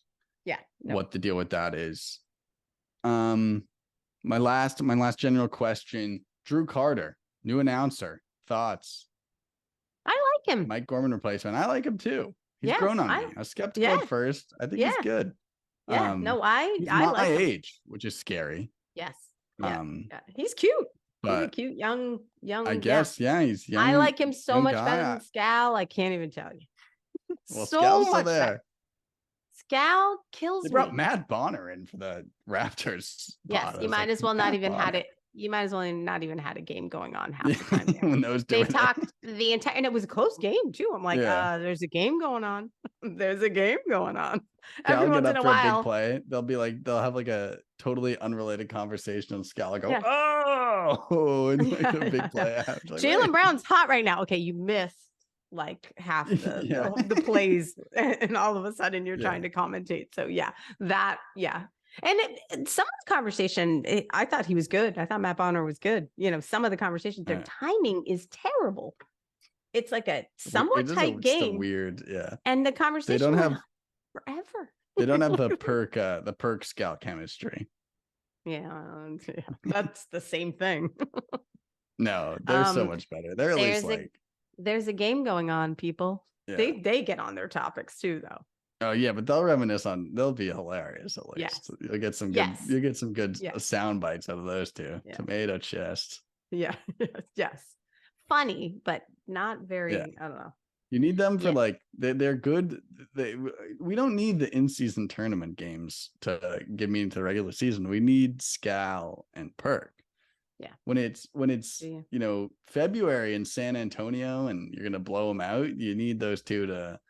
Speaker 2: Yeah.
Speaker 1: What the deal with that is. My last general question: Drew Carter, new announcer. Thoughts?
Speaker 2: I like him.
Speaker 1: Mike Gorman replacement. I like him too. He's grown on me. I was skeptical at first. I think he's good.
Speaker 2: Yeah. No,
Speaker 1: he's
Speaker 2: I
Speaker 1: my
Speaker 2: like him.
Speaker 1: age, which is scary.
Speaker 2: Yes. Yeah. He's cute.
Speaker 1: But
Speaker 2: he's a cute young.
Speaker 1: I guess he's young.
Speaker 2: I like him so much
Speaker 1: guy.
Speaker 2: better than Scal. I can't even tell you.
Speaker 1: Well,
Speaker 2: so
Speaker 1: Scal's
Speaker 2: much
Speaker 1: still there.
Speaker 2: better. Scal kills
Speaker 1: They
Speaker 2: me.
Speaker 1: brought Matt Bonner in for the Raptors.
Speaker 2: Yes, you might as well not even had it. You might as well not even had a game going on half the time.
Speaker 1: When those
Speaker 2: they talked the entire, and it was a close game too. I'm like, there's a game going on. There's a game going on. Every once in a while,
Speaker 1: a big play. They'll have like a totally unrelated conversation, and Scal will go, and like a big play. Like,
Speaker 2: Jaylen Brown's hot right now. Okay, you missed like half the plays, and all of a sudden you're trying to commentate. So and some of the conversation, I thought he was good. I thought Matt Bonner was good. Some of the conversations, their timing is terrible. It's like a somewhat tight game.
Speaker 1: Weird,
Speaker 2: and the conversation
Speaker 1: they don't have
Speaker 2: forever.
Speaker 1: They don't have the perk scout chemistry.
Speaker 2: Yeah, that's the same thing.
Speaker 1: No, they're so much better. They're at least like
Speaker 2: there's a game going on, people. They get on their topics too, though.
Speaker 1: Oh yeah, but they'll reminisce on. They'll be hilarious at least.
Speaker 2: Yes.
Speaker 1: You'll get some good. You get some good sound bites out of those two.
Speaker 2: Yeah.
Speaker 1: Tomato chest.
Speaker 2: Yeah. Yes. Funny, but not very. I don't know.
Speaker 1: You need them for like they're good. We don't need the in-season tournament games to get me into the regular season. We need Scal and Perk.
Speaker 2: Yeah.
Speaker 1: When it's February in San Antonio and you're gonna blow them out, you need those two to.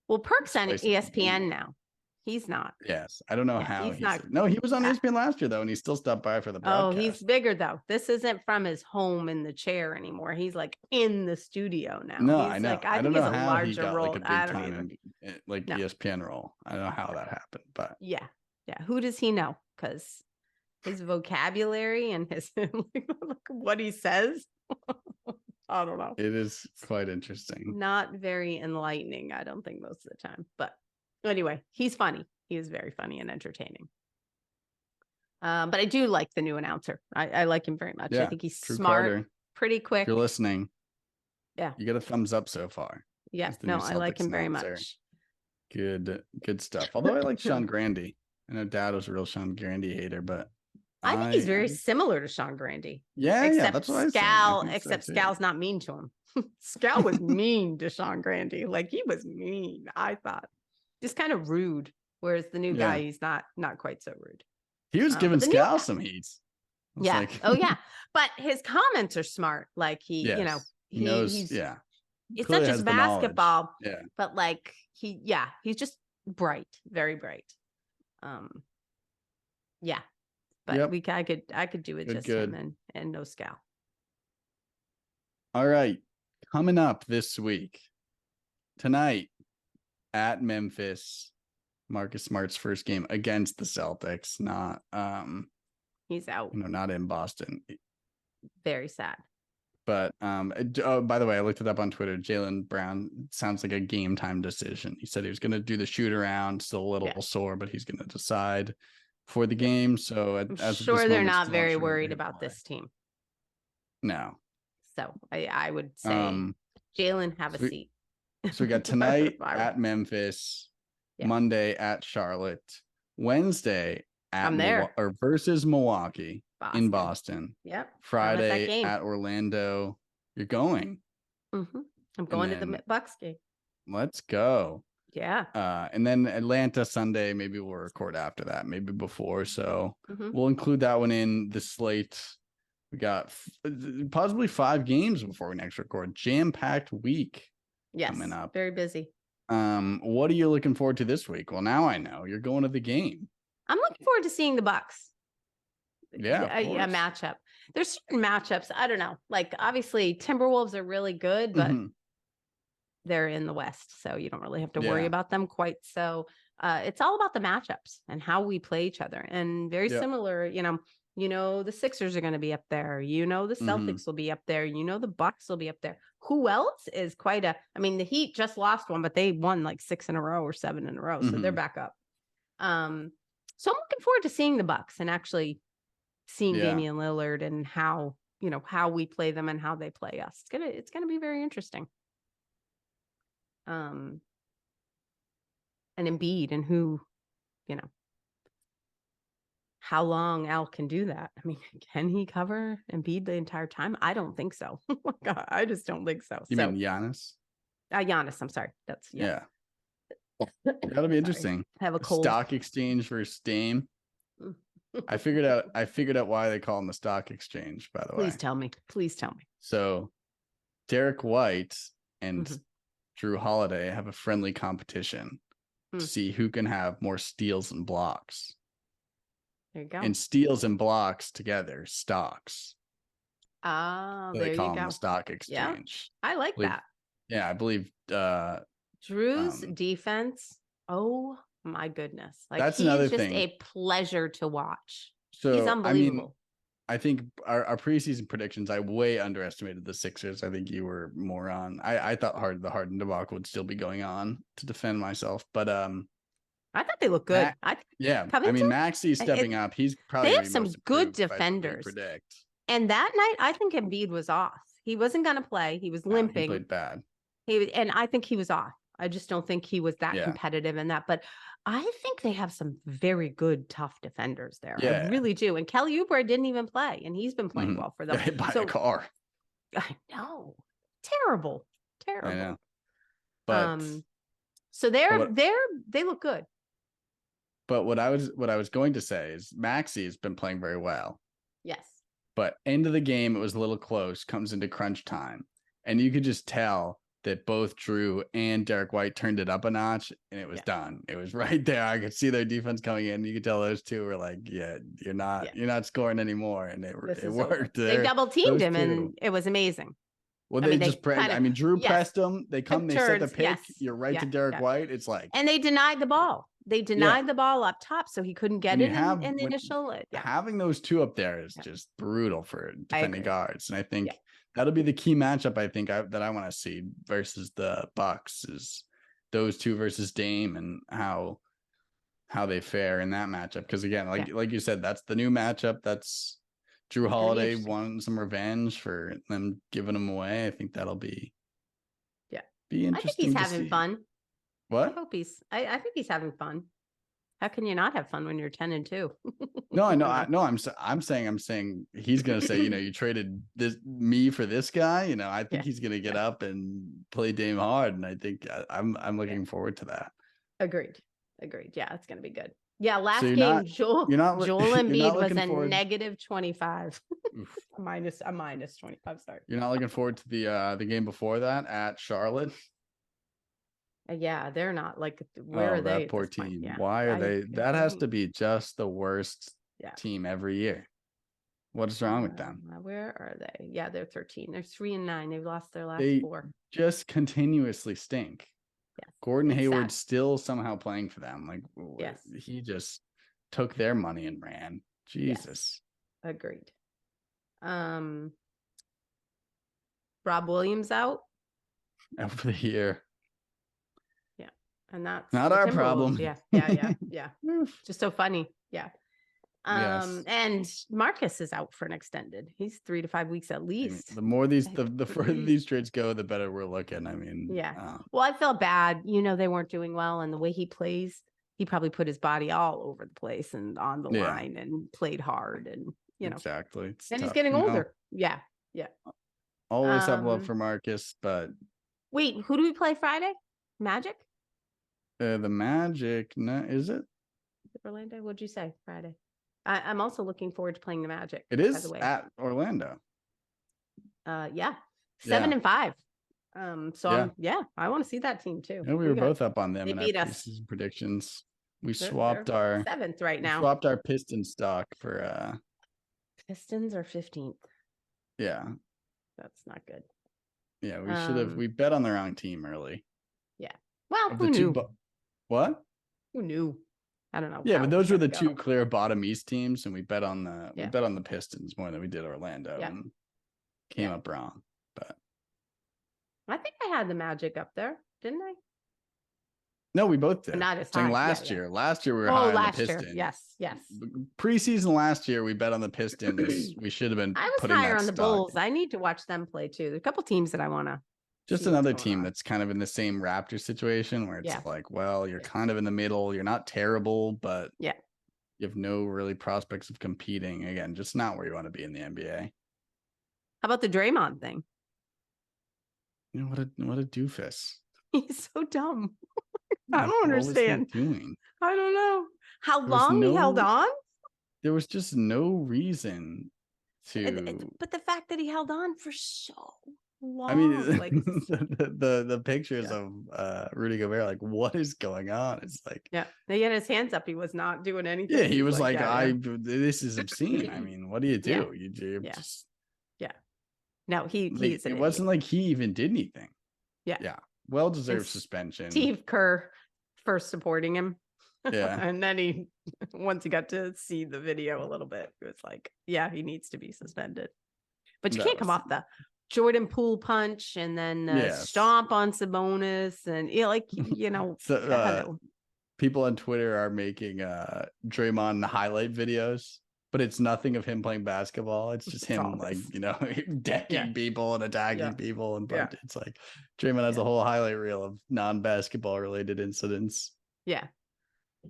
Speaker 2: Well, Perk's on ESPN now. He's not.
Speaker 1: Yes, I don't know how
Speaker 2: he's not.
Speaker 1: No, he was on ESPN last year though, and he still stopped by for the broadcast.
Speaker 2: Oh, he's bigger though. This isn't from his home in the chair anymore. He's like in the studio now.
Speaker 1: No,
Speaker 2: I know.
Speaker 1: I don't know how he got
Speaker 2: role.
Speaker 1: like a big time ESPN role. I don't know how that happened, but
Speaker 2: yeah. Who does he know? Because his vocabulary and his what he says. I don't know.
Speaker 1: It is quite interesting.
Speaker 2: Not very enlightening, I don't think, most of the time. But anyway, he's funny. He is very funny and entertaining. But I do like the new announcer. I like him very much. I think he's smart,
Speaker 1: Carter.
Speaker 2: Pretty quick.
Speaker 1: If you're listening.
Speaker 2: Yeah.
Speaker 1: You get a thumbs up so far.
Speaker 2: Yeah. No, I like him very much.
Speaker 1: Good stuff. Although I like Sean Grandy. I know Dad was a real Sean Grandy hater, but
Speaker 2: I think he's very similar to Sean Grandy.
Speaker 1: Yeah, that's what
Speaker 2: except Scal's not mean to him. Scal was mean to Sean Grandy. Like he was mean, I thought. Just kind of rude. Whereas the new guy, he's not quite so rude.
Speaker 1: He was giving Scal some heat.
Speaker 2: Yeah. But his comments are smart. Like he knows. It's not just basketball.
Speaker 1: Yeah.
Speaker 2: But like he's just bright, very bright. Yeah. But I could do it just him and no Scal.
Speaker 1: All right. Coming up this week, tonight at Memphis, Marcus Smart's first game against the Celtics. Not
Speaker 2: he's out.
Speaker 1: Not in Boston.
Speaker 2: Very sad.
Speaker 1: But by the way, I looked it up on Twitter. Jaylen Brown sounds like a game time decision. He said he was going to do the shoot around, still a little sore, but he's going to decide for the game. So
Speaker 2: I'm sure they're not very worried about this team.
Speaker 1: No.
Speaker 2: So I would say, Jaylen, have a seat.
Speaker 1: So we got tonight at Memphis, Monday at Charlotte, Wednesday at versus Milwaukee in Boston.
Speaker 2: Yep.
Speaker 1: Friday at Orlando. You're going.
Speaker 2: Mm-hmm. I'm going to the Bucks game.
Speaker 1: Let's go.
Speaker 2: Yeah.
Speaker 1: And then Atlanta Sunday, maybe we'll record after that, maybe before. So we'll include that one in the slate. We got possibly 5 games before we next record. Jam-packed week coming up.
Speaker 2: Very busy.
Speaker 1: What are you looking forward to this week? Well, now I know you're going to the game.
Speaker 2: I'm looking forward to seeing the Bucks.
Speaker 1: Yeah,
Speaker 2: a matchup. There's certain matchups. I don't know. Like obviously Timberwolves are really good, but they're in the West, so you don't really have to worry about them quite. So it's all about the matchups and how we play each other. And very similar, the Sixers are going to be up there. The Celtics will be up there. The Bucks will be up there. Who else is the Heat just lost one, but they won like 6 in a row or 7 in a row. So they're back up. So I'm looking forward to seeing the Bucks and actually seeing
Speaker 1: Yeah.
Speaker 2: Damian Lillard and how we play them and how they play us. It's gonna be very interesting. And Embiid and who, how long Al can do that. I mean, can he cover Embiid the entire time? I don't think so. Oh my God, I just don't think so.
Speaker 1: You mean Giannis?
Speaker 2: Giannis, I'm sorry. That's
Speaker 1: Yeah. That'll be interesting.
Speaker 2: I have a cold.
Speaker 1: Stock exchange versus Dame. I figured out why they call him the stock exchange, by the way.
Speaker 2: Please tell me.
Speaker 1: So Derek White and Drew Holiday have a friendly competition to see who can have more steals and blocks.
Speaker 2: There you go.
Speaker 1: And steals and blocks together, stocks.
Speaker 2: Oh,
Speaker 1: So
Speaker 2: there
Speaker 1: they call
Speaker 2: you
Speaker 1: them
Speaker 2: go.
Speaker 1: the stock exchange.
Speaker 2: Yeah, I like that.
Speaker 1: Yeah, I believe
Speaker 2: Drew's defense. Oh my goodness. Like
Speaker 1: that's
Speaker 2: he's
Speaker 1: another
Speaker 2: just
Speaker 1: thing.
Speaker 2: a pleasure to watch.
Speaker 1: So
Speaker 2: he's unbelievable.
Speaker 1: I think our preseason predictions, I way underestimated the Sixers. I think you were more on. I thought the Harden debacle would still be going on, to defend myself, but
Speaker 2: I thought they looked good.
Speaker 1: I mean, Maxi's stepping up. He's probably
Speaker 2: they have some good defenders.
Speaker 1: Predict.
Speaker 2: And that night, I think Embiid was off. He wasn't going to play. He was limping.
Speaker 1: He played bad.
Speaker 2: And I think he was off. I just don't think he was that competitive in that. But I think they have some very good, tough defenders there. Yeah. I really do. And Kelly Oubre didn't even play, and he's been playing well for them.
Speaker 1: Hit by a car.
Speaker 2: I know. Terrible.
Speaker 1: I know. But
Speaker 2: so they look good.
Speaker 1: But what I was going to say is Maxey has been playing very well.
Speaker 2: Yes.
Speaker 1: But end of the game, it was a little close, comes into crunch time. And you could just tell that both Drew and Derek White turned it up a notch, and it was done. It was right there. I could see their defense coming in. You could tell those two were like, you're not scoring anymore. And it worked.
Speaker 2: They double teamed him, and it was amazing.
Speaker 1: Well, they just pressed. I mean, Drew pressed them. They set the pick.
Speaker 2: Yes,
Speaker 1: you're right to Derek White. It's like,
Speaker 2: and they denied the ball. They denied the ball up top, so he couldn't get it in the initial.
Speaker 1: Having those two up there is just brutal for defending guards, and I think that'll be the key matchup. I think that I want to see versus the Bucks is those two versus Dame and how they fare in that matchup. Because again, like you said, that's the new matchup. That's Drew Holiday won some revenge for them giving him away. I think that'll be interesting.
Speaker 2: I think he's having fun.
Speaker 1: What?
Speaker 2: I think he's having fun. How can you not have fun when you're 10-2?
Speaker 1: No, I know. I'm saying he's gonna say, you traded me for this guy. I think he's gonna get up and play Dame hard, and I think I'm looking forward to that.
Speaker 2: Agreed. Yeah, it's gonna be good. Yeah, last game, Joel Embiid was a negative 25. a minus 25 start.
Speaker 1: You're not looking forward to the game before that at Charlotte?
Speaker 2: Yeah, they're not like, where are they?
Speaker 1: That poor team. Yeah. Why are they? That has to be just the worst team every year. What is wrong with them?
Speaker 2: Where are they? Yeah, they're 13. They're 3-9. They've lost their last 4.
Speaker 1: Just continuously stink. Yes, Gordon Hayward's still somehow playing for them. Like, he just took their money and ran. Jesus.
Speaker 2: Yes. Agreed. Rob Williams out
Speaker 1: for the year.
Speaker 2: And that's
Speaker 1: not our problem.
Speaker 2: Yeah. Just so funny. Yeah. And Marcus is out for an extended. He's 3 to 5 weeks at least.
Speaker 1: The more the further these trades go, the better we're looking. I mean,
Speaker 2: well, I felt bad. They weren't doing well, and the way he plays, he probably put his body all over the place and on the line and played hard, and
Speaker 1: exactly.
Speaker 2: And he's getting older. Yeah.
Speaker 1: Always have love for Marcus, but
Speaker 2: wait, who do we play Friday? Magic.
Speaker 1: The Magic, no, is it?
Speaker 2: Orlando? What'd you say? Friday. I'm also looking forward to playing the Magic.
Speaker 1: It is at Orlando.
Speaker 2: 7-5. So I want to see that team too.
Speaker 1: Yeah, we were both up on them in our preseason predictions. We swapped our
Speaker 2: 7th right now.
Speaker 1: Swapped our Piston stock for
Speaker 2: Pistons are 15th.
Speaker 1: Yeah.
Speaker 2: That's not good.
Speaker 1: Yeah, we should have. We bet on the wrong team early.
Speaker 2: Yeah. Well, who knew?
Speaker 1: What?
Speaker 2: Who knew? I don't know.
Speaker 1: Yeah, but those were the two clear bottom East teams, and we bet on the Pistons more than we did Orlando, and came up wrong. But
Speaker 2: I think I had the Magic up there, didn't I?
Speaker 1: No, we both did.
Speaker 2: Not as
Speaker 1: Saying
Speaker 2: high.
Speaker 1: last
Speaker 2: Yeah.
Speaker 1: year. Last year we were
Speaker 2: Oh,
Speaker 1: high on the
Speaker 2: last year.
Speaker 1: Pistons.
Speaker 2: Yes.
Speaker 1: Preseason last year we bet on the Pistons. We should have been
Speaker 2: I was
Speaker 1: putting
Speaker 2: higher
Speaker 1: that
Speaker 2: on the
Speaker 1: stock.
Speaker 2: Bulls. I need to watch them play too. There's a couple teams that I want to.
Speaker 1: Just another team that's kind of in the same Raptors situation where it's like, well, you're kind of in the middle. You're not terrible, but
Speaker 2: you
Speaker 1: have no really prospects of competing. Again, just not where you want to be in the NBA.
Speaker 2: How about the Draymond thing?
Speaker 1: You know, what a doofus.
Speaker 2: He's so dumb. I don't understand.
Speaker 1: What was he doing?
Speaker 2: I don't know. How long he held on?
Speaker 1: There was just no reason to.
Speaker 2: But the fact that he held on for so long.
Speaker 1: I mean, like the pictures of Rudy Gobert, like, what is going on? It's like,
Speaker 2: he had his hands up. He was not doing anything.
Speaker 1: Yeah, he was like, this is obscene. I mean, what do? You do just.
Speaker 2: No, he's
Speaker 1: it wasn't like he even did anything.
Speaker 2: Yeah.
Speaker 1: Well-deserved suspension.
Speaker 2: Steve Kerr first supporting him.
Speaker 1: Yeah.
Speaker 2: And then once he got to see the video a little bit, it was like, he needs to be suspended. But you can't come off the Jordan Poole punch and then stomp on Sabonis and
Speaker 1: so, people on Twitter are making Draymond highlight videos. But it's nothing of him playing basketball. It's just him, decking people and attacking people. And it's like Draymond has a whole highlight reel of non-basketball related incidents.
Speaker 2: Yeah.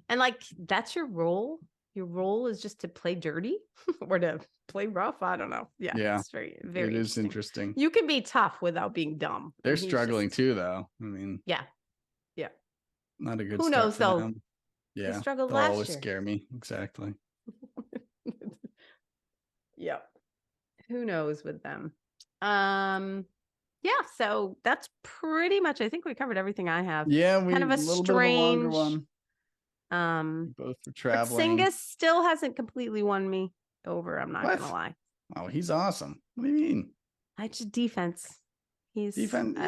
Speaker 2: And that's your role. Your role is just to play dirty or to play rough. I don't know. Yeah. It's very, very
Speaker 1: interesting.
Speaker 2: You can be tough without being dumb.
Speaker 1: They're struggling too, though. I mean,
Speaker 2: yeah.
Speaker 1: Not a good
Speaker 2: Who knows, though?
Speaker 1: Them. Yeah.
Speaker 2: They struggled
Speaker 1: They'll
Speaker 2: last
Speaker 1: always
Speaker 2: year.
Speaker 1: scare me. Exactly.
Speaker 2: Yep. Who knows with them? So that's pretty much, I think we covered everything I have.
Speaker 1: Yeah, we
Speaker 2: kind of a strange
Speaker 1: bit of a longer one. Both for traveling.
Speaker 2: Singis still hasn't completely won me over. I'm not gonna lie.
Speaker 1: Oh, he's awesome. What do you mean?
Speaker 2: I just defense. He's
Speaker 1: defense.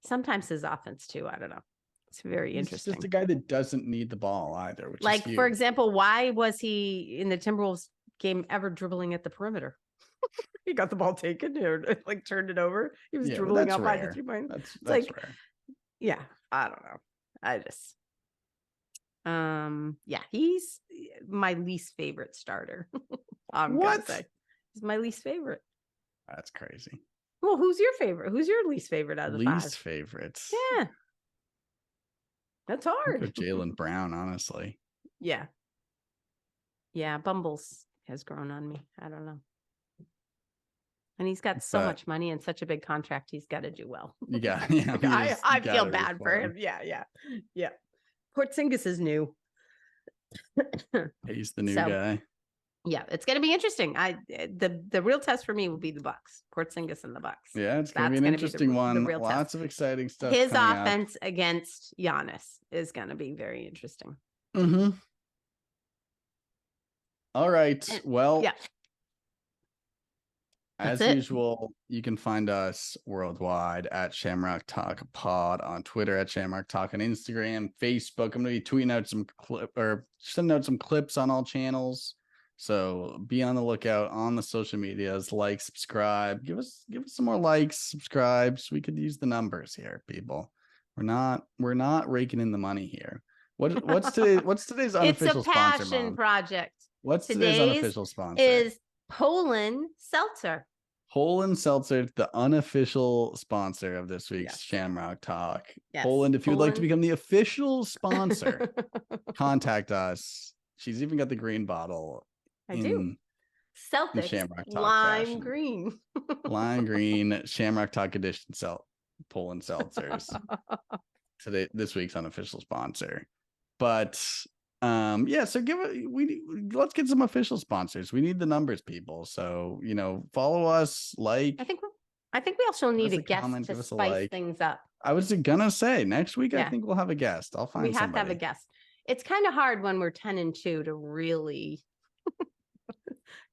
Speaker 2: Sometimes his offense too. I don't know. It's very interesting.
Speaker 1: He's just a guy that doesn't need the ball either. Which is
Speaker 2: for example, why was he in the Timberwolves game ever dribbling at the perimeter? He got the ball taken or turned it over. He was dribbling out by the 3-point.
Speaker 1: That's rare.
Speaker 2: Yeah, I don't know. I just he's my least favorite starter. I'm gonna say he's my least favorite.
Speaker 1: That's crazy.
Speaker 2: Well, who's your favorite? Who's your least favorite out of the five?
Speaker 1: Least favorites.
Speaker 2: Yeah. That's hard.
Speaker 1: Jaylen Brown, honestly.
Speaker 2: Yeah. Bumbles has grown on me. I don't know. And he's got so much money and such a big contract. He's got to do well. I feel bad for him. Yeah. Porzingis is new.
Speaker 1: He's the new guy.
Speaker 2: Yeah, it's going to be interesting. The real test for me will be the Bucks, Porzingis and the Bucks.
Speaker 1: Yeah, it's going to be an interesting one. Lots of exciting stuff.
Speaker 2: His offense against Giannis is going to be very interesting.
Speaker 1: Mm-hmm. All right. As usual, you can find us worldwide at Shamrock Talk Pod on Twitter, at Shamrock Talk on Instagram, Facebook. I'm going to be tweeting out sending out some clips on all channels. So be on the lookout on the social medias. Like, subscribe, give us some more likes, subscribes. We could use the numbers here, people. We're not raking in the money here. What's today's unofficial sponsor?
Speaker 2: It's a passion project.
Speaker 1: What's today's unofficial sponsor?
Speaker 2: Is Poland Seltzer.
Speaker 1: Poland Seltzer, the unofficial sponsor of this week's Shamrock Talk.
Speaker 2: Yes.
Speaker 1: Poland, if you'd like to become the official sponsor, contact us. She's even got the green bottle.
Speaker 2: I do. Celtics, lime green.
Speaker 1: Lime green, Shamrock Talk edition Poland Seltzers. This week's unofficial sponsor. But so let's get some official sponsors. We need the numbers, people. So follow us, like.
Speaker 2: I think we also need a guest to spice things up.
Speaker 1: I was gonna say next week. I think we'll have a guest. I'll find.
Speaker 2: We have to have a guest. It's kind of hard when we're 10-2 to really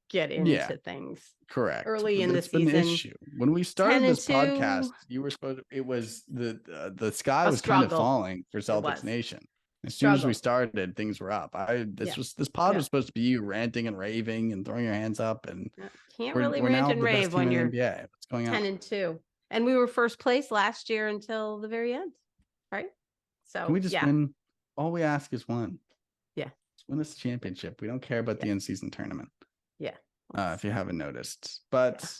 Speaker 2: get into things.
Speaker 1: Correct.
Speaker 2: Early in the season.
Speaker 1: An issue. When we started this podcast, it was the sky was kind of falling for Celtics Nation. As soon as we started, things were up. This pod was supposed to be you ranting and raving and throwing your hands up, and
Speaker 2: can't really rant and rave when you're
Speaker 1: NBA. What's going on?
Speaker 2: 10-2, and we were first place last year until the very end. So
Speaker 1: Can we just
Speaker 2: yeah,
Speaker 1: win? All we ask is one.
Speaker 2: Yeah.
Speaker 1: Just win this championship. We don't care about the in-season tournament.
Speaker 2: Yeah.
Speaker 1: If you haven't noticed. But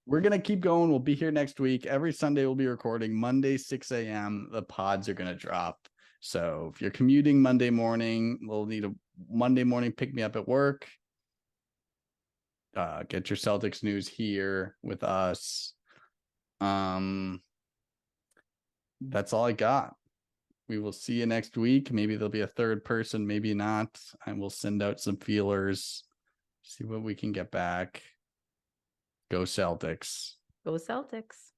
Speaker 1: we're gonna keep going. We'll be here next week. Every Sunday we'll be recording. Monday, 6 a.m. The pods are gonna drop. So if you're commuting Monday morning, we'll need a Monday morning pick me up at work. Get your Celtics news here with us. That's all I got. We will see you next week. Maybe there'll be a third person, maybe not. I will send out some feelers, see what we can get back. Go Celtics.
Speaker 2: Go Celtics.